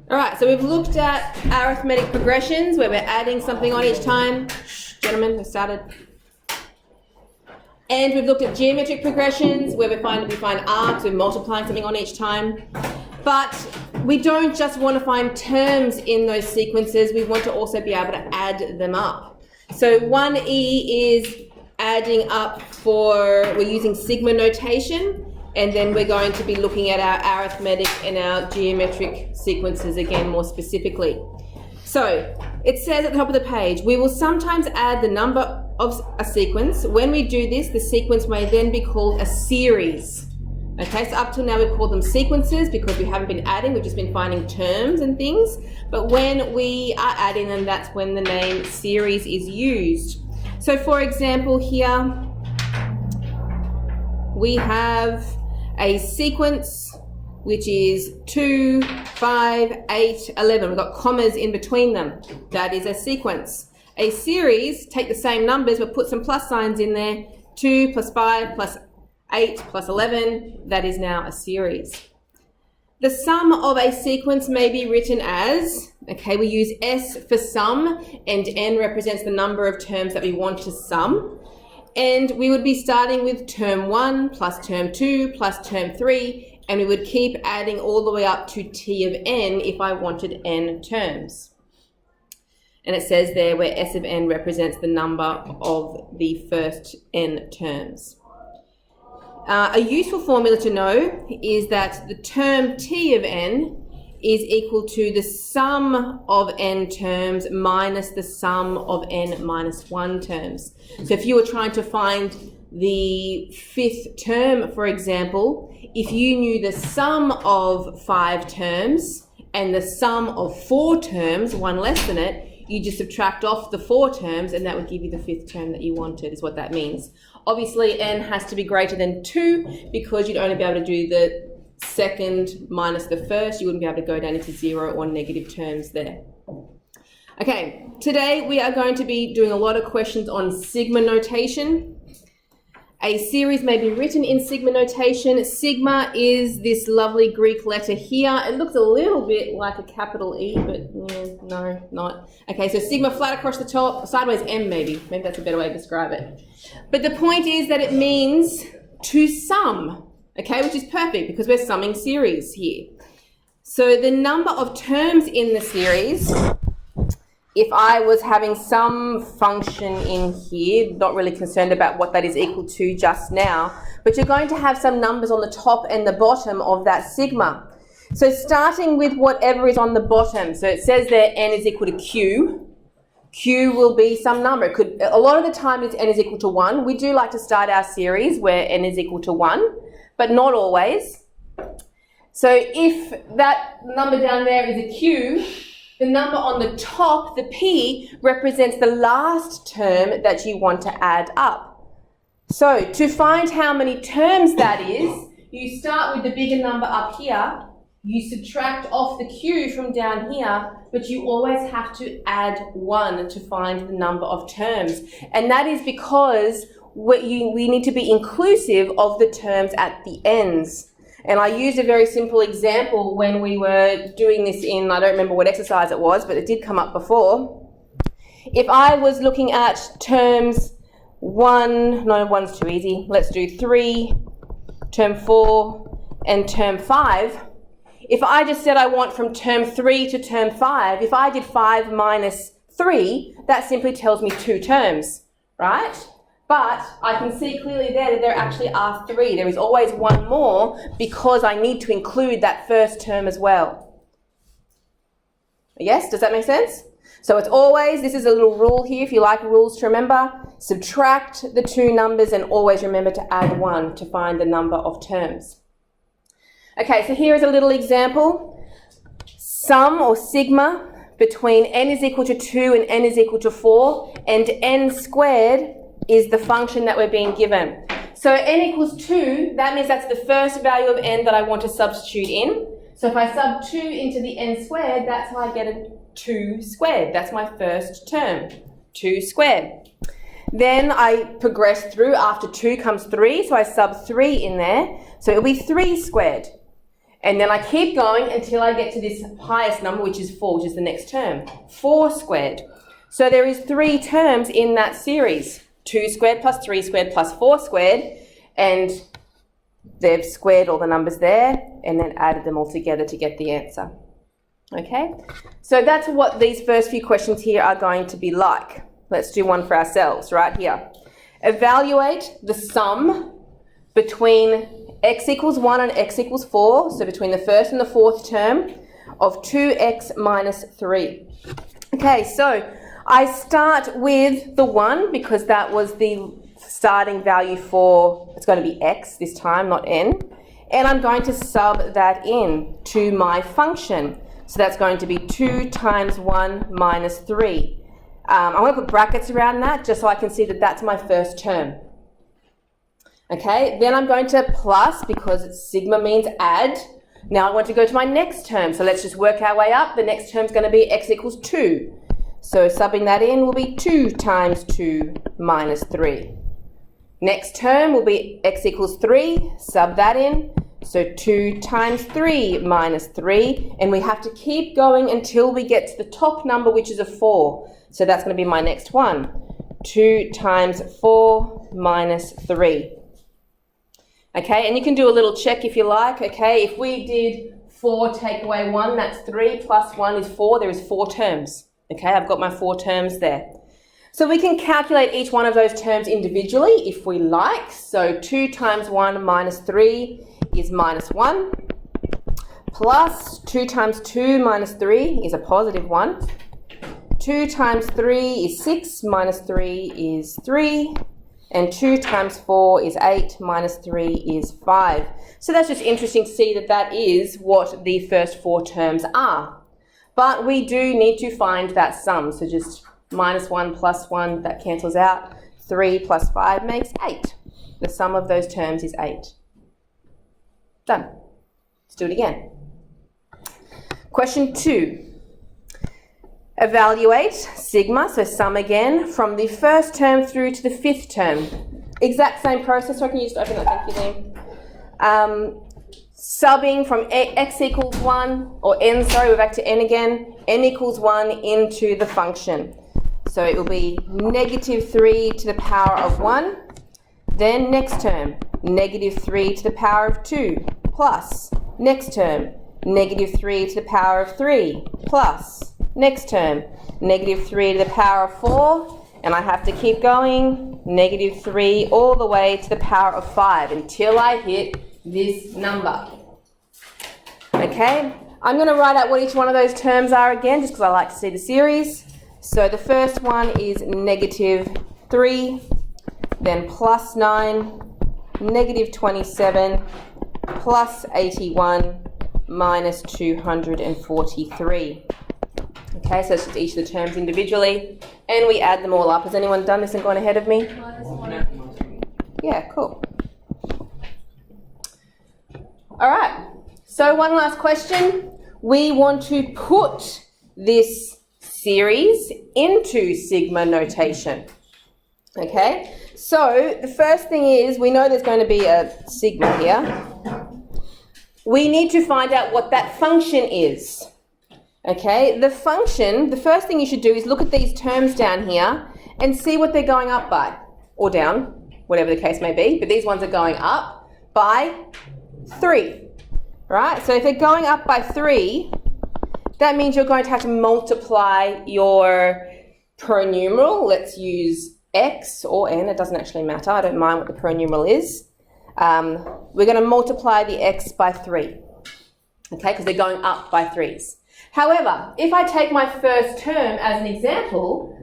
All right, so we've looked at arithmetic progressions where we're adding something on each time. Shh, gentlemen, we started. And we've looked at geometric progressions where we find arcs, we're multiplying something on each time. But we don't just want to find terms in those sequences, we want to also be able to add them up. So 1E is adding up we're using sigma notation, and then we're going to be looking at our arithmetic and our geometric sequences again more specifically. So it says at the top of the page, we will sometimes add the number of a sequence. When we do this, the sequence may then be called a series. Okay, so up till now we've called them sequences because we haven't been adding, we've just been finding terms and things. But when we are adding them, that's when the name series is used. So for example here, we have a sequence which is 2, 5, 8, 11. We've got commas in between them. That is a sequence. A series, take the same numbers, but put some plus signs in there. 2 plus 5 plus 8 plus 11, that is now a series. The sum of a sequence may be written as, okay, we use S for sum, and N represents the number of terms that we want to sum. And we would be starting with term 1 plus term 2 plus term 3, and we would keep adding all the way up to T of N if I wanted N terms. And it says there where S of N represents the number of the first N terms. A useful formula to know is that the term T of N is equal to the sum of N terms minus the sum of N minus 1 terms. So if you were trying to find the fifth term, for example, if you knew the sum of 5 terms and the sum of 4 terms, one less than it, you just subtract off the 4 terms and that would give you the fifth term that you wanted, is what that means. Obviously, N has to be greater than 2 because you'd only be able to do the second minus the first. You wouldn't be able to go down into 0 or negative terms there. Okay, today we are going to be doing a lot of questions on sigma notation. A series may be written in sigma notation. Sigma is this lovely Greek letter here. It looks a little bit like a capital E, but no, not. Okay, so sigma flat across the top, sideways M maybe. Maybe that's a better way to describe it. But the point is that it means to sum, okay, which is perfect because we're summing series here. So the number of terms in the series, if I was having some function in here, not really concerned about what that is equal to just now, but you're going to have some numbers on the top and the bottom of that sigma. So starting with whatever is on the bottom, so it says there N is equal to Q. Q will be some number. It could, a lot of the time it's N is equal to 1. We do like to start our series where N is equal to 1, but not always. So if that number down there is a Q, the number on the top, the P, represents the last term that you want to add up. So to find how many terms that is, you start with the bigger number up here, you subtract off the Q from down here, but you always have to add 1 to find the number of terms. And that is because we need to be inclusive of the terms at the ends. And I used a very simple example when we were doing this in, I don't remember what exercise it was, but it did come up before. If I was looking at terms 1, no, 1's too easy. Let's do 3, term 4, and term 5. If I just said I want from term 3 to term 5, if I did 5 minus 3, that simply tells me 2 terms, right? But I can see clearly there that there actually are 3. There is always 1 more because I need to include that first term as well. Yes, does that make sense? So it's always, this is a little rule here, if you like rules to remember, subtract the 2 numbers and always remember to add 1 to find the number of terms. Okay, so here is a little example. Sum or sigma between n is equal to 2 and n is equal to 4, and n squared is the function that we're being given. So n equals 2, that means that's the first value of n that I want to substitute in. So if I sub 2 into the n squared, that's how I get a 2 squared. That's my first term, 2 squared. Then I progress through. After 2 comes 3, so I sub 3 in there. So it'll be 3 squared. And then I keep going until I get to this highest number, which is 4, which is the next term. 4 squared. So there is 3 terms in that series. 2 squared plus 3 squared plus 4 squared. And they've squared all the numbers there and then added them all together to get the answer. Okay? So that's what these first few questions here are going to be like. Let's do one for ourselves right here. Evaluate the sum between x equals 1 and x equals 4, so between the first and the fourth term, of 2x minus 3. Okay, so I start with the 1 because that was the starting value for, it's going to be x this time, not n, and I'm going to sub that in to my function. So that's going to be 2 times 1 minus 3. I'm going to put brackets around that just so I can see that that's my first term. Okay, then I'm going to plus because sigma means add. Now I want to go to my next term, so let's just work our way up. The next term is going to be x equals 2. So subbing that in will be 2 times 2 minus 3. Next term will be x equals 3, sub that in. So 2 times 3 minus 3, and we have to keep going until we get to the top number, which is a 4. So that's going to be my next one. 2 times 4 minus 3. Okay, and you can do a little check if you like. Okay, if we did 4 take away 1, that's 3, plus 1 is 4. There is 4 terms. Okay, I've got my 4 terms there. So we can calculate each one of those terms individually if we like. So 2 times 1 minus 3 is minus 1, plus 2 times 2 minus 3 is a positive 1. 2 times 3 is 6, minus 3 is 3. And 2 times 4 is 8, minus 3 is 5. So that's just interesting to see that that is what the first 4 terms are. But we do need to find that sum. So just minus 1 plus 1, that cancels out. 3 plus 5 makes 8. The sum of those terms is 8. Done. Let's do it again. Question 2. Evaluate sigma, so sum again, from the first term through to the 5th term. Exact same process, so I can just open that, thank you, Liam. Subbing from x equals 1, or n, sorry, we're back to n again, n equals 1 into the function. So it will be negative 3 to the power of 1. Then next term, negative 3 to the power of 2, plus. Next term, negative 3 to the power of 3, plus. Next term, negative 3 to the power of 4, and I have to keep going, negative 3 all the way to the power of 5 until I hit this number. Okay, I'm going to write out what each one of those terms are again, just because I like to see the series. So the first one is negative 3, then plus 9, negative 27, plus 81, minus 243. Okay, so it's just each of the terms individually, and we add them all up. Has anyone done this and gone ahead of me? Yeah, cool. All right, so one last question. We want to put this series into sigma notation. Okay, so the first thing is, we know there's going to be a sigma here. We need to find out what that function is. Okay, the function, the first thing you should do is look at these terms down here and see what they're going up by, or down, whatever the case may be, but these ones are going up by 3, right? So if they're going up by 3, that means you're going to have to multiply your pronumeral. Let's use x or n, it doesn't actually matter, I don't mind what the pronumeral is. We're going to multiply the x by 3, okay, because they're going up by 3s. However, if I take my first term as an example,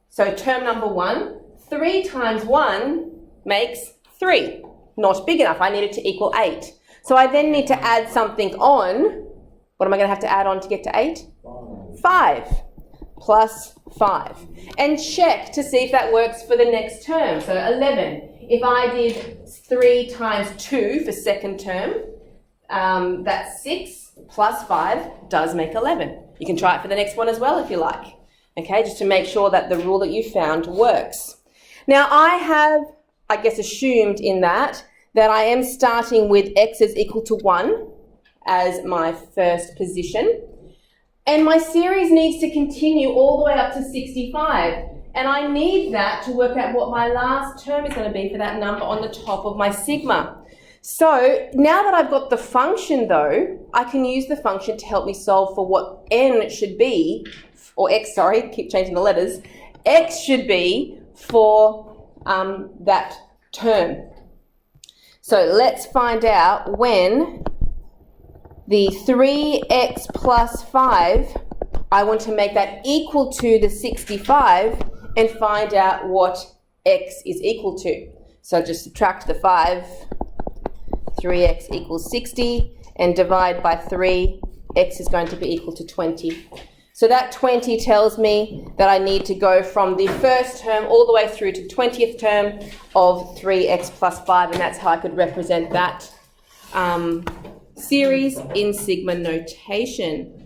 so term number 1, 3 times 1 makes 3. Not big enough, I need it to equal 8. So I then need to add something on. What am I going to have to add on to get to 8? 5 plus 5. And check to see if that works for the next term. So 11. If I did 3 times 2 for second term, that's 6. Plus 5 does make 11. You can try it for the next one as well if you like. Okay, just to make sure that the rule that you found works. Now I have, I guess, assumed in that I am starting with x is equal to 1 as my first position. And my series needs to continue all the way up to 65. And I need that to work out what my last term is going to be for that number on the top of my sigma. So now that I've got the function though, I can use the function to help me solve for what n should be, or x, sorry, keep changing the letters, x should be for that term. So let's find out when the 3x plus 5, I want to make that equal to the 65 and find out what x is equal to. So just subtract the 5, 3x equals 60, and divide by 3, x is going to be equal to 20. So that 20 tells me that I need to go from the first term all the way through to the 20th term of 3x plus 5, and that's how I could represent that series in sigma notation.